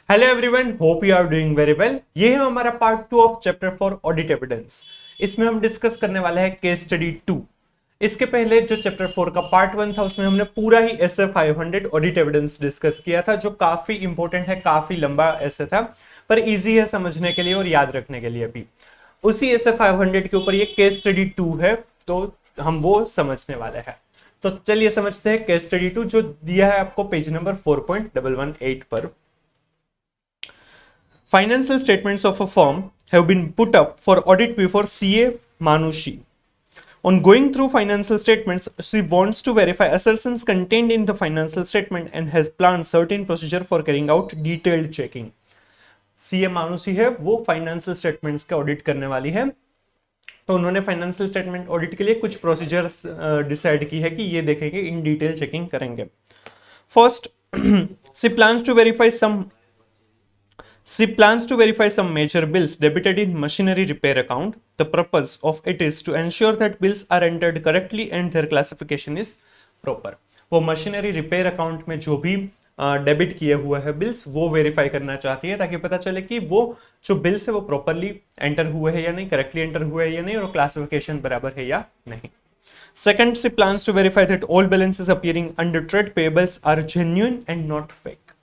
Hello everyone, hope you are doing very well. ये है हमारा part 2 of chapter 4 audit evidence. इसमें हम डिस्कस करने वाले हैं केस स्टडी 2। इसके पहले जो चैप्टर 4 का पार्ट 1 था उसमें हमने पूरा ही एसए 500 ऑडिट एविडेंस डिस्कस किया था, जो काफी इंपॉर्टेंट है, काफी लंबा एसए था, पर इजी है समझने के लिए और याद रखने के लिए भी। उसी एसए 500 के ऊपर ये केस स्टडी 2 है, तो हम वो समझने वाले हैं। तो चलिए समझते हैं केस स्टडी 2, जो दिया है आपको पेज नंबर 4.118 पर। Financial statements of a firm have been put up for audit before CA Manushi. On going through financial statements, she wants to verify assertions contained in the financial statement and has planned certain procedure for carrying out detailed checking. CA मानुषी है, वो financial statements का audit करने वाली है, तो उन्होंने financial statement audit के लिए कुछ प्रोसीजर्स डिसाइड की है कि ये देखेंगे, इन डिटेल चेकिंग करेंगे। First, she plans to verify some She plans to verify some major bills debited in machinery repair account. The purpose of it is to ensure that bills are entered correctly and their classification is proper. वो machinery repair account में जो भी debit किए हुए हैं bills, वो verify करना चाहती है ताकि पता चले कि वो जो बिल्स है वो प्रॉपरली एंटर हुए हैं या नहीं, करेक्टली एंटर हुए हैं या नहीं, और क्लासिफिकेशन बराबर है या नहीं। Second, she plans to verify that all balances appearing under trade payables are genuine and not fake.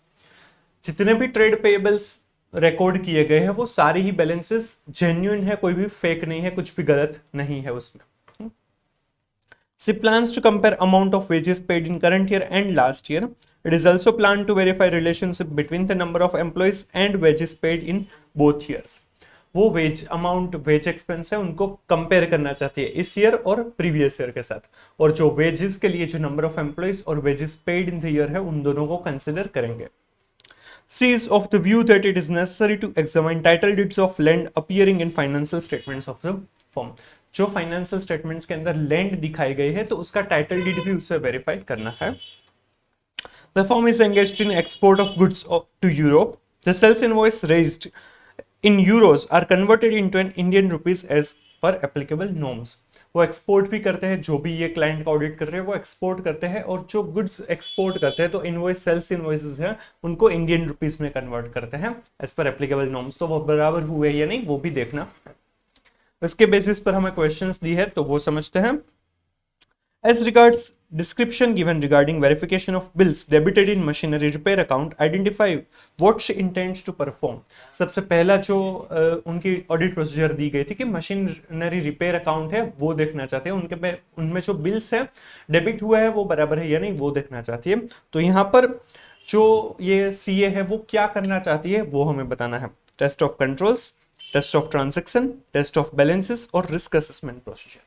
जितने भी ट्रेड पेएबल्स रिकॉर्ड किए गए हैं वो सारे ही बैलेंसेस जेन्युइन है, कोई भी फेक नहीं है, कुछ भी गलत नहीं है उसमें। She plans to compare amount of wages paid in current year and last year. It is also planned to verify relationship between the number of employees and wages paid in both years. वो veg amount, veg expense है, उनको compare करना चाहती है इस year और previous year के साथ, और जो वेजेस के लिए जो नंबर ऑफ एम्प्लॉइज और wages paid in the year है उन दोनों को कंसिडर करेंगे। She is of the view that it is necessary to examine title deeds of land appearing in financial statements of the firm. जो financial statements के अंदर land दिखाए गए हैं तो उसका टाइटल डीड भी उससे वेरीफाई करना है। The firm is engaged in export of goods to Europe. The sales invoice raised in euros are converted into an Indian rupees as per applicable norms. वो एक्सपोर्ट भी करते हैं, जो भी ये क्लाइंट का ऑडिट कर रहे हैं वो एक्सपोर्ट करते हैं, और जो गुड्स एक्सपोर्ट करते हैं तो इनवॉइस, सेल्स इनवॉइसेस हैं, उनको इंडियन रुपीस में कन्वर्ट करते हैं एज पर एप्लीकेबल नॉर्म्स। तो वो बराबर हुए या नहीं वो भी देखना है। इसके बेसिस पर हमें क्वेश्चंस दी है तो वो समझते हैं। As regards description given regarding verification of bills debited in machinery repair account, identify what she intends to perform. सबसे पहला जो उनकी ऑडिट प्रोसीजर दी गई थी कि मशीनरी रिपेयर अकाउंट है वो देखना चाहते हैं, उनमें जो बिल्स है डेबिट हुआ है वो बराबर है या नहीं वो देखना चाहती है। तो यहाँ पर जो ये सीए है वो क्या करना चाहती है वो हमें बताना है। Test of controls, test of transaction, test of balances और रिस्क असेसमेंट प्रोसीजर।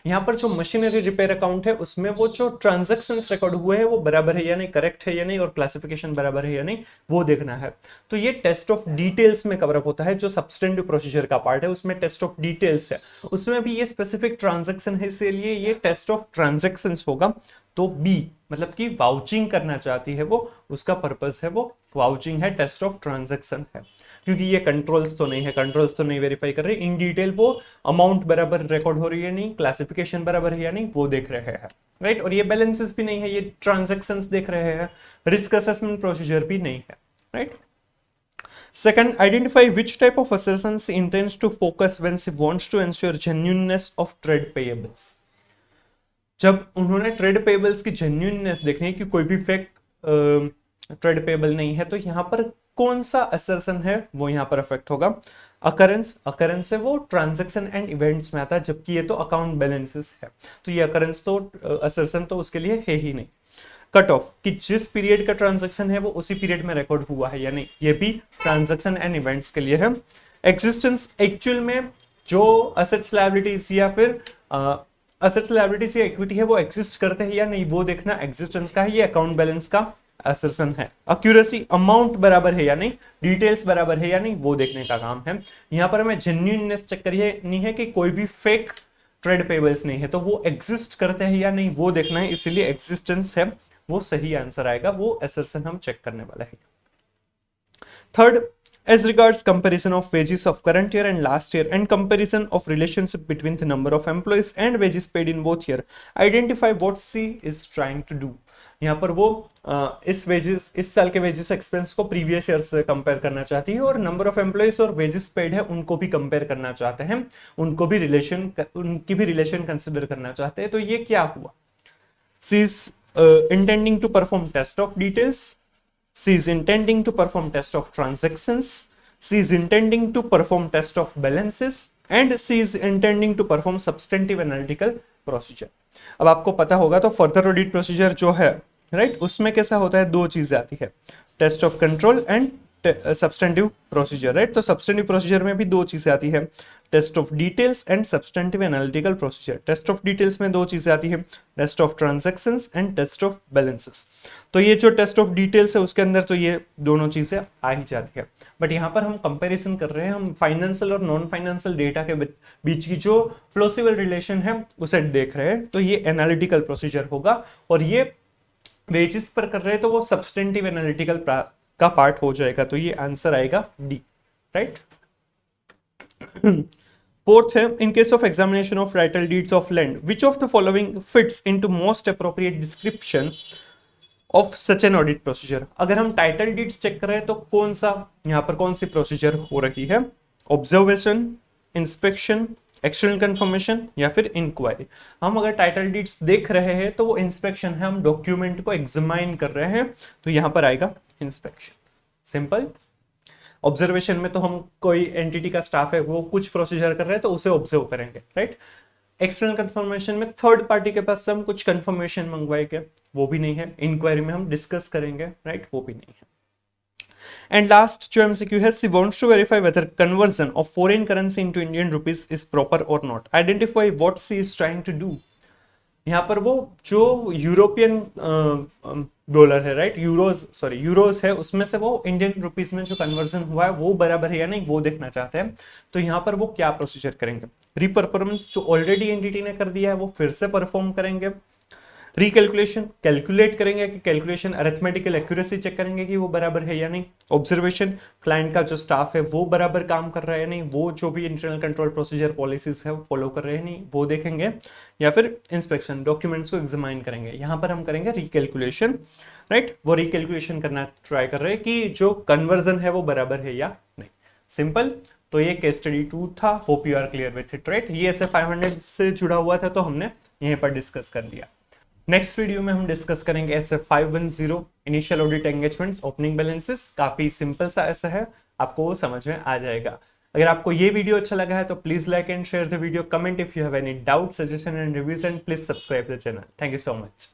यहाँ पर जो मशीनरी रिपेयर अकाउंट है उसमें वो जो ट्रांजैक्शंस रिकॉर्ड हुए हैं वो बराबर है या नहीं, करेक्ट है या नहीं, और क्लासिफिकेशन बराबर है या नहीं वो देखना है। तो ये टेस्ट ऑफ डिटेल्स में कवर अप होता है, जो सब्सटेंटिव प्रोसीजर का पार्ट है उसमें टेस्ट ऑफ डिटेल्स है, उसमें भी ये स्पेसिफिक ट्रांजैक्शन है इसलिए ये टेस्ट ऑफ ट्रांजैक्शंस होगा। तो बी मतलब कि वाउचिंग करना चाहती है वो, उसका पर्पस है वो वाउचिंग है, टेस्ट ऑफ ट्रांजैक्शन है, क्योंकि ये कंट्रोल्स तो नहीं है, कंट्रोल्स तो नहीं वेरीफाई कर रहे, इन डिटेल वो अमाउंट बराबर रिकॉर्ड हो रही है नहीं, क्लासिफिकेशन बराबर है या नहीं वो देख रहे हैं, राइट। और ये बैलेंसेस भी नहीं है, ये ट्रांजैक्शंस देख रहे हैं, रिस्क असेसमेंट प्रोसीजर भी नहीं है, right. Second, identify which type of assertions she intends to focus when she wants to ensure genuineness of trade payables. जब उन्होंने ट्रेड पेबल्स की जेन्युइननेस देखनी है कि कोई भी फेक ट्रेड पेबल नहीं है, तो यहाँ पर कौन सा असर्शन है वो यहाँ पर अफेक्ट होगा। अकरेंस, अकरेंस है वो ट्रांजैक्शन एंड इवेंट्स में आता है, जबकि ये तो अकाउंट बैलेंसेस है, तो ये अकरेंस तो असर्शन तो उसके लिए है ही नहीं। कट ऑफ, कि जिस पीरियड का ट्रांजैक्शन है वो उसी पीरियड में रिकॉर्ड हुआ है या नहीं, ये भी ट्रांजैक्शन एंड इवेंट्स के लिए है। एक्जिस्टेंस, एक्चुअल में जो असेट्स लायबिलिटीज या फिर असेट्स लायबिलिटीज या इक्विटी है वो एग्जिस्ट करते हैं या नहीं वो देखना एग्जिस्टेंस का है, ये अकाउंट बैलेंस का असर्शन है। एक्यूरेसी, अमाउंट बराबर है या नहीं, डिटेल्स बराबर है या नहीं वो देखने का काम है। यहाँ पर हमें जेन्युइननेस चेक करनी है कि कोई भी फेक ट्रेड पेबल्स नहीं है, तो वो एग्जिस्ट करते हैं या नहीं वो देखना है, इसीलिए एग्जिस्टेंस है वो सही आंसर आएगा, वो असर्शन हम चेक करने वाला है। Third, as regards comparison of wages of current year and last year and comparison of relationship between the number of employees and wages paid in both year, identify what she is trying to do. यहाँ पर वो इस साल के wages expense को previous year से compare करना चाहती है, और नंबर ऑफ एम्प्लॉइज और वेजेस पेड है उनको भी कंपेयर करना चाहते हैं, उनकी भी रिलेशन कंसिडर करना चाहते हैं। तो ये क्या हुआ, she is intending to perform test of details, she is intending to perform test of transactions, she is intending to perform test of balances, and she is intending to perform substantive analytical procedure। अब आपको पता होगा तो further audit procedure जो है right, उसमें कैसा होता है, दो चीजें आती है, test of control and substantive procedure right. तो सब्सटेंटिव प्रोसीजर में भी दो चीजें आती है, test of details and substantive analytical procedure. Test of details में दो चीजें आती है, test of transactions and test of balances. तो ये जो टेस्ट ऑफ डिटेल्स है उसके अंदर तो ये दोनों चीजें आ ही जाती है, बट यहाँ पर हम कंपैरिजन कर रहे हैं, हम फाइनेंशियल और नॉन फाइनेंशियल डेटा के बीच की जो प्लॉसिबल रिलेशन है उसे देख रहे हैं। तो ये एनालिटिकल प्रोसीजर होगा, और ये वेजेस पर कर रहे हैं तो वो सब्सटेंटिव एनालिटिकल का पार्ट हो जाएगा। तो ये आंसर आएगा डी राइट। फोर्थ है, in case of examination of title deeds of land which of the following fits into most appropriate description of such an audit procedure. अगर हम टाइटल डीड्स चेक कर रहे हैं तो कौन सा यहाँ पर कौन सी प्रोसीजर हो रही है, ऑब्जर्वेशन, इंस्पेक्शन, एक्सटर्नल कंफर्मेशन या फिर इंक्वायरी। हम अगर टाइटल डीड्स देख रहे हैं तो वो इंस्पेक्शन है, हम डॉक्यूमेंट को एग्जामाइन कर रहे हैं तो यहां पर आएगा इंस्पेक्शन, सिंपल। ऑब्जर्वेशन में तो हम कोई एंटिटी का स्टाफ है वो कुछ प्रोसीजर कर रहे हैं तो उसे ऑब्जर्व करेंगे राइट। एक्सटर्नल कंफर्मेशन में थर्ड पार्टी के पास से हम कुछ कंफर्मेशन मंगवाएंगे, वो भी नहीं है। इंक्वायरी में हम डिस्कस करेंगे राइट, वो भी नहीं है। And last जो MCQ है, she wants to verify whether conversion of foreign currency into Indian rupees is proper or not. Identify what she is trying to do. यहाँ पर वो जो यूरोपियन डॉलर है राइट, यूरोज है, उसमें से वो इंडियन रुपीस में जो कन्वर्जन हुआ है वो बराबर है या नहीं वो देखना चाहते हैं। तो यहाँ पर वो क्या प्रोसीजर करेंगे, रीपरफॉर्मेंस जो ऑलरेडी एंटिटी ने कर दिया है वो फिर से परफॉर्म करेंगे, रिकैलकुलेशन कैलकुलेट करेंगे कि कैलकुलेशन अरिथमेटिकल एक्यूरेसी चेक करेंगे कि वो बराबर है या नहीं, ऑब्जर्वेशन क्लाइंट का जो स्टाफ है वो बराबर काम कर रहा है या नहीं, वो जो भी इंटरनल कंट्रोल प्रोसीजर पॉलिसीज है वो फॉलो कर रहे हैं नहीं वो देखेंगे, या फिर इंस्पेक्शन डॉक्यूमेंट्स को एग्जामाइन करेंगे। यहाँ पर हम करेंगे रिकैलकुलेशन राइट, वो रिकैलकुलेशन करना ट्राई कर रहे हैं कि जो कन्वर्जन है वो बराबर है या नहीं, सिंपल। तो ये केस स्टडी 2 था, hope you are clear with it right. ये ऐसे 500 से जुड़ा हुआ था तो हमने यहीं पर डिस्कस कर लिया। नेक्स्ट वीडियो में हम डिस्कस करेंगे ऐसे 510 initial audit engagements opening balances. काफी सिंपल सा ऐसा है, आपको वो समझ में आ जाएगा। अगर आपको ये वीडियो अच्छा लगा है तो please like and share the video, comment if you have any doubt, suggestion and reviews, and please subscribe the channel. Thank you so much.